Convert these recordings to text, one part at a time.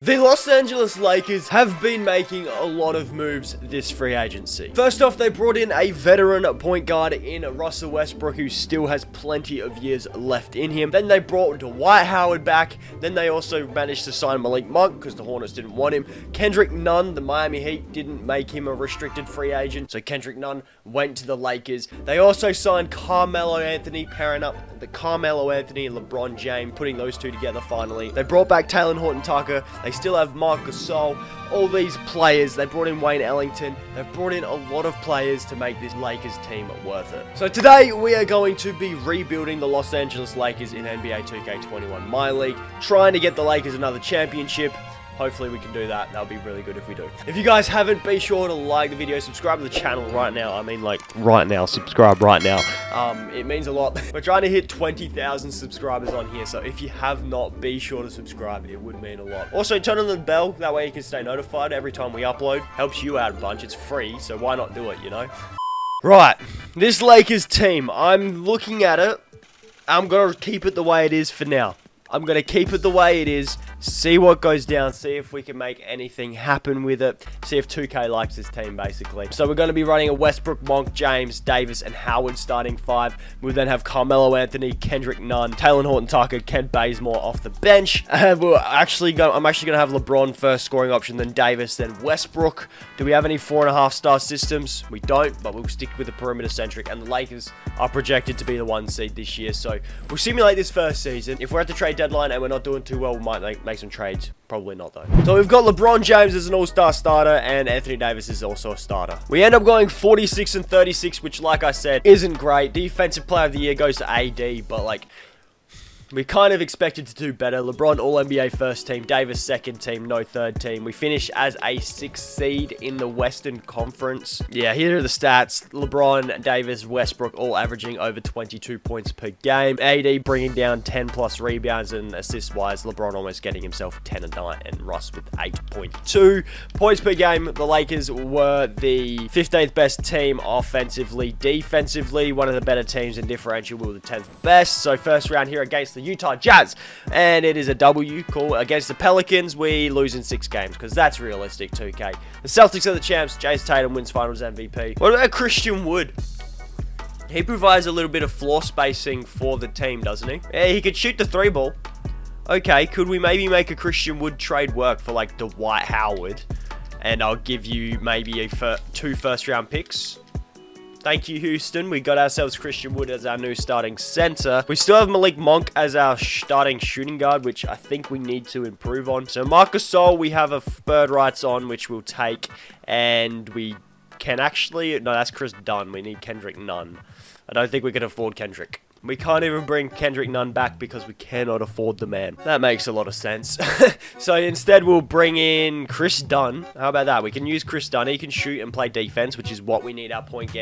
The Los Angeles Lakers have been making a lot of moves this free agency. First off, they brought in a veteran point guard in Russell Westbrook, who still has plenty of years left in him. Then they brought Dwight Howard back. Then they also managed to sign Malik because the Hornets didn't want him. Kendrick Nunn, the Miami Heat didn't make him a restricted free agent, so Kendrick Nunn went to the Lakers. They also signed Carmelo Anthony, pairing up the Carmelo Anthony and LeBron James, putting those two together finally. They brought back Taylor Horton-Tucker. They still have Marc Gasol. All these players. They brought in Wayne Ellington. They've brought in a lot of players to make this Lakers team worth it. So today we are going to be rebuilding the Los Angeles Lakers in NBA 2K21 MyLeague, trying to get the Lakers another championship. Hopefully we can do that. That would be really good if we do. If you guys haven't, be sure to like the video, subscribe to the channel right now. I mean, like, right now. Subscribe right now. It means a lot. We're trying to hit 20,000 subscribers on here, so if you have not, be sure to subscribe. It would mean a lot. Also, turn on the bell. That way you can stay notified every time we upload. Helps you out a bunch. It's free, so why not do it, you know? Right. This Lakers team, I'm looking at it. I'm going to keep it the way it is for now. I'm going to keep it the way it is, see what goes down, see if we can make anything happen with it, see if 2K likes this team, basically. So we're going to be running a Westbrook, Monk, James, Davis, and Howard starting five. We'll then have Carmelo Anthony, Kendrick Nunn, Taylor Horton-Tucker, Kent Bazemore off the bench. I'm actually going to have LeBron first scoring option, then Davis, then Westbrook. Do we have any 4.5-star systems? We don't, but we'll stick with the perimeter-centric, and the Lakers are projected to be the 1 seed this year, so we'll simulate this first season. If we're at the trade deadline and we're not doing too well, we might make some trades. Probably not, though. So we've got LeBron James as an all-star starter, and Anthony Davis is also a starter. We end up going 46 and 36, which, like I said, isn't great. Defensive player of the year goes to AD, but, like, we kind of expected to do better. LeBron All-NBA first team, Davis second team, no third team. We finished as a 6th seed in the Western Conference. Yeah, here are the stats. LeBron, Davis, Westbrook all averaging over 22 points per game. AD bringing down 10 plus rebounds, and assist-wise, LeBron almost getting himself 10 a night, and Russ with 8.2 points per game. The Lakers were the 15th best team offensively. Defensively, one of the better teams in differential. We were the 10th best. So first round here against the Utah Jazz, and it is a W. Cool. Against the Pelicans, we lose in 6 games, because that's realistic, 2K. The Celtics are the champs. Jason Tatum wins finals MVP. What about Christian Wood? He provides a little bit of floor spacing for the team, doesn't he? Yeah, he could shoot the 3 ball. Okay, could we maybe make a Christian Wood trade work for, like, Dwight Howard? And I'll give you maybe 2 first-round picks. Thank you, Houston. We got ourselves Christian Wood as our new starting center. We still have Malik Monk as our starting shooting guard, which I think we need to improve on. So Marc Gasol, we have a bird rights on, which we'll take. And we can actually... No, that's Chris Dunn. We need Kendrick Nunn. I don't think we can afford Kendrick. We can't even bring Kendrick Nunn back because we cannot afford the man. That makes a lot of sense. So instead, we'll bring in Chris Dunn. How about that? We can use Chris Dunn. He can shoot and play defense, which is what we need our point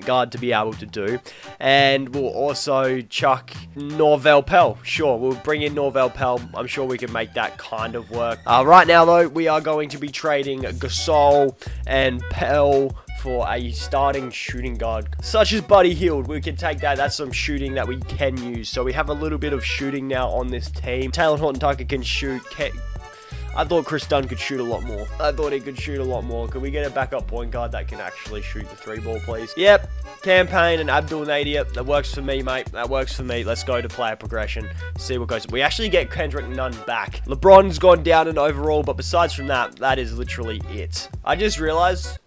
guard to be able to do. And we'll also chuck Norvel Pelle. Sure, we'll bring in Norvel Pelle. I'm sure we can make that kind of work. Right now, though, we are going to be trading Gasol and Pelle for a starting shooting guard, such as Buddy Hield. We can take that. That's some shooting that we can use. So we have a little bit of shooting now on this team. Taylor Horton-Tucker can shoot. I thought Chris Dunn could shoot a lot more. I thought he could shoot a lot more. Could we get a backup point guard that can actually shoot the 3 ball, please? Yep. Campaign and Abdul Nader. That works for me, mate. That works for me. Let's go to player progression. See what goes. We actually get Kendrick Nunn back. LeBron's gone down in overall, but besides from that, that is literally it. I just realized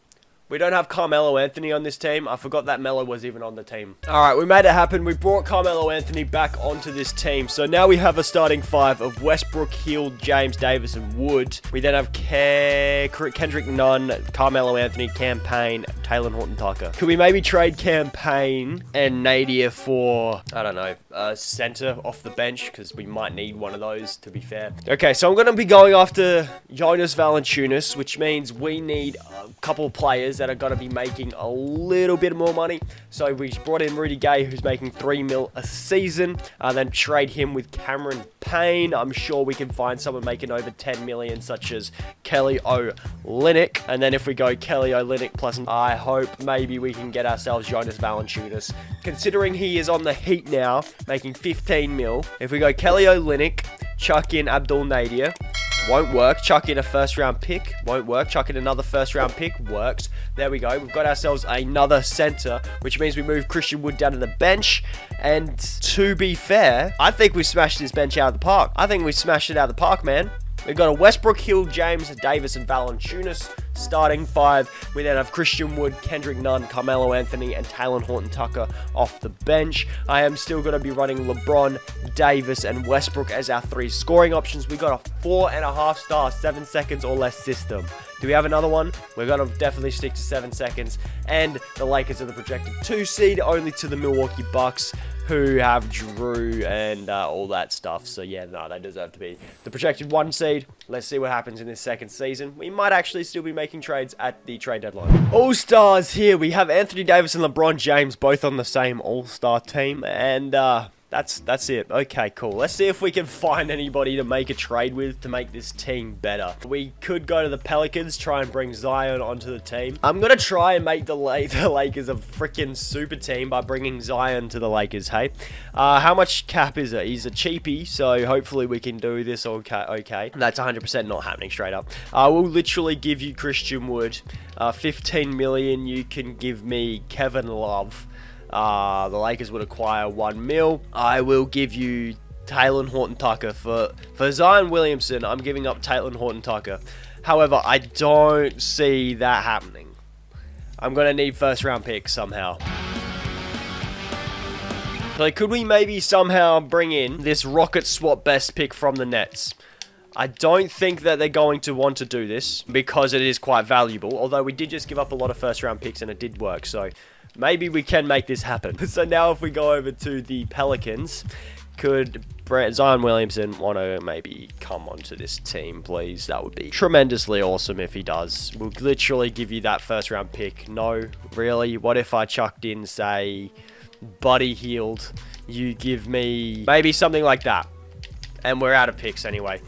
we don't have Carmelo Anthony on this team. I forgot that Melo was even on the team. Alright, we made it happen. We brought Carmelo Anthony back onto this team. So now we have a starting 5 of Westbrook, Hield, James, Davis, and Wood. We then have Kendrick Nunn, Carmelo Anthony, Campaign, Taylor Horton-Tucker. Could we maybe trade Campaign and Nader for, I don't know, a center off the bench? Because we might need one of those, to be fair. Okay, so I'm going to be going after Jonas Valanciunas, which means we need a couple of players that are going to be making a little bit more money. So we brought in Rudy Gay, who's making $3 million a season. Then trade him with Cameron Payne. I'm sure we can find someone making over $10 million, such as Kelly Olynyk. And then if we go Kelly Olynyk plus, I hope maybe we can get ourselves Jonas Valanciunas. Considering he is on the Heat now, making $15 million. If we go Kelly Olynyk, Chuck in Abdul Nadir. Won't work. Chuck in a first round pick. Won't work. Chuck in another first round pick. Works. There we go. We've got ourselves another center, which means we move Christian Wood down to the bench. And to be fair, I think we smashed this bench out of the park. I think we smashed it out of the park, man. We've got a Westbrook, Hill, James, Davis, and Valanciunas starting 5. We then have Christian Wood, Kendrick Nunn, Carmelo Anthony, and Taylor Horton-Tucker off the bench. I am still going to be running LeBron, Davis, and Westbrook as our 3 scoring options. We got a 4.5-star, 7 seconds or less system. Do we have another one? We're going to definitely stick to 7 seconds. And the Lakers are the projected 2 seed, only to the Milwaukee Bucks, who have Drew and all that stuff. So yeah, no, they deserve to be the projected 1 seed. Let's see what happens in this second season. We might actually still be making trades at the trade deadline. All-Stars here. We have Anthony Davis and LeBron James both on the same All-Star team. And that's it. Okay, cool. Let's see if we can find anybody to make a trade with to make this team better. We could go to the Pelicans, try and bring Zion onto the team. I'm going to try and make the Lakers a freaking super team by bringing Zion to the Lakers, hey? How much cap is it? He's a cheapie, so hopefully we can do this okay. That's 100% not happening straight up. I will literally give you Christian Wood. 15 million, you can give me Kevin Love. The Lakers would acquire 1 mil. I will give you Taylor Horton-Tucker. For Zion Williamson, I'm giving up Taylor Horton-Tucker. However, I don't see that happening. I'm going to need first round picks somehow. So could we maybe somehow bring in this Rocket swap best pick from the Nets? I don't think that they're going to want to do this because it is quite valuable. Although we did just give up a lot of first round picks and it did work. So maybe we can make this happen. So now if we go over to the Pelicans, could Zion Williamson want to maybe come onto this team, please? That would be tremendously awesome if he does. We'll literally give you that first round pick. No, really? What if I chucked in, say, Buddy Hield? You give me maybe something like that. And we're out of picks anyway.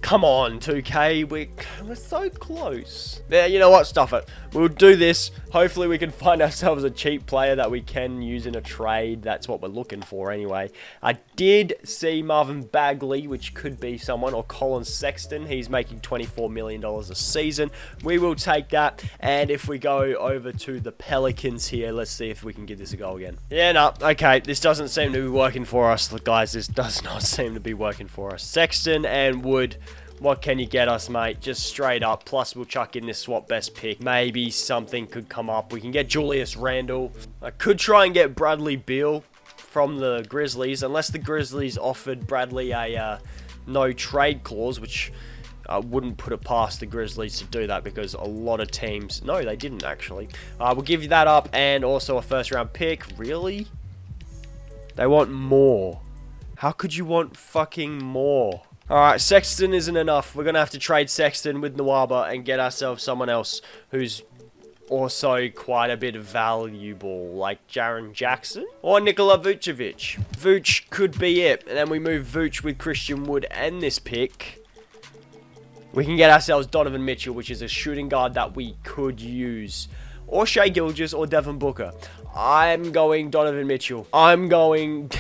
Come on, 2K. We're so close. Yeah, you know what? Stuff it. We'll do this. Hopefully we can find ourselves a cheap player that we can use in a trade. That's what we're looking for anyway. I did see Marvin Bagley, which could be someone, or Colin Sexton. He's making $24 million a season. We will take that. And if we go over to the Pelicans here, let's see if we can give this a go again. Yeah, no. Okay, this doesn't seem to be working for us. Guys, this does not seem to be working for us. Sexton and Wood. What can you get us, mate? Just straight up. Plus, we'll chuck in this swap best pick. Maybe something could come up. We can get Julius Randle. I could try and get Bradley Beal from the Grizzlies, unless the Grizzlies offered Bradley a no trade clause, which I wouldn't put it past the Grizzlies to do that because a lot of teams... No, they didn't, actually. We'll give you that up and also a first-round pick. Really? They want more. How could you want fucking more? Alright, Sexton isn't enough. We're going to have to trade Sexton with Nwaba and get ourselves someone else who's also quite a bit valuable, like Jaren Jackson or Nikola Vucevic. Vuce could be it. And then we move Vuce with Christian Wood and this pick. We can get ourselves Donovan Mitchell, which is a shooting guard that we could use. Or Shai Gilgeous or Devin Booker. I'm going Donovan Mitchell. I'm going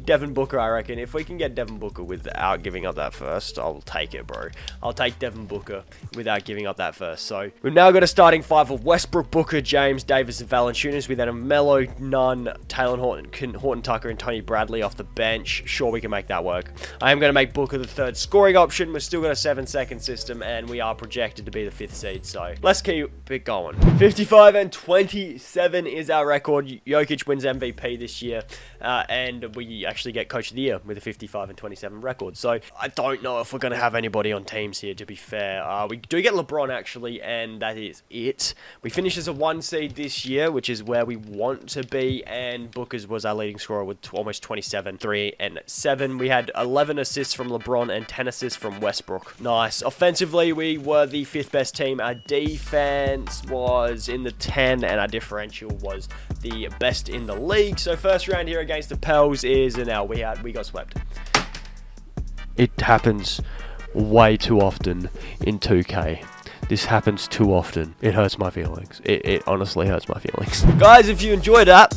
Devin Booker, I reckon. If we can get Devin Booker without giving up that first, I'll take it, bro. I'll take Devin Booker without giving up that first. So, we've now got a starting 5 of Westbrook, Booker, James, Davis, and Valanciunas. We then have Melo, Nunn, Taylor Horton-Tucker, and Tony Bradley off the bench. Sure, we can make that work. I am going to make Booker the 3rd scoring option. We've still got a 7-second system, and we are projected to be the 5th seed. So, let's keep it going. 55-27 is our record. Jokic wins MVP this year, and we actually get Coach of the Year with a 55-27 record. So I don't know if we're going to have anybody on teams here, to be fair. We do get LeBron, actually, and that is it. We finish as a 1 seed this year, which is where we want to be, and Booker's was our leading scorer with almost 27, 3, and 7. We had 11 assists from LeBron and 10 assists from Westbrook. Nice. Offensively, we were the 5th best team. Our defense was in the 10, and our differential was the best in the league. So first round here against the Pels is an L. We got swept. It happens way too often in 2K. This happens too often. It hurts my feelings. It honestly hurts my feelings. Guys, if you enjoyed that,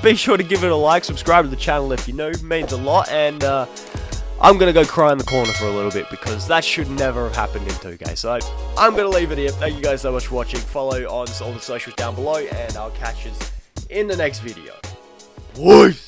be sure to give it a like. Subscribe to the channel if you know. It means a lot. And I'm going to go cry in the corner for a little bit because that should never have happened in 2K. So I'm going to leave it here. Thank you guys so much for watching. Follow on all the socials down below, and I'll catch you in the next video. Peace!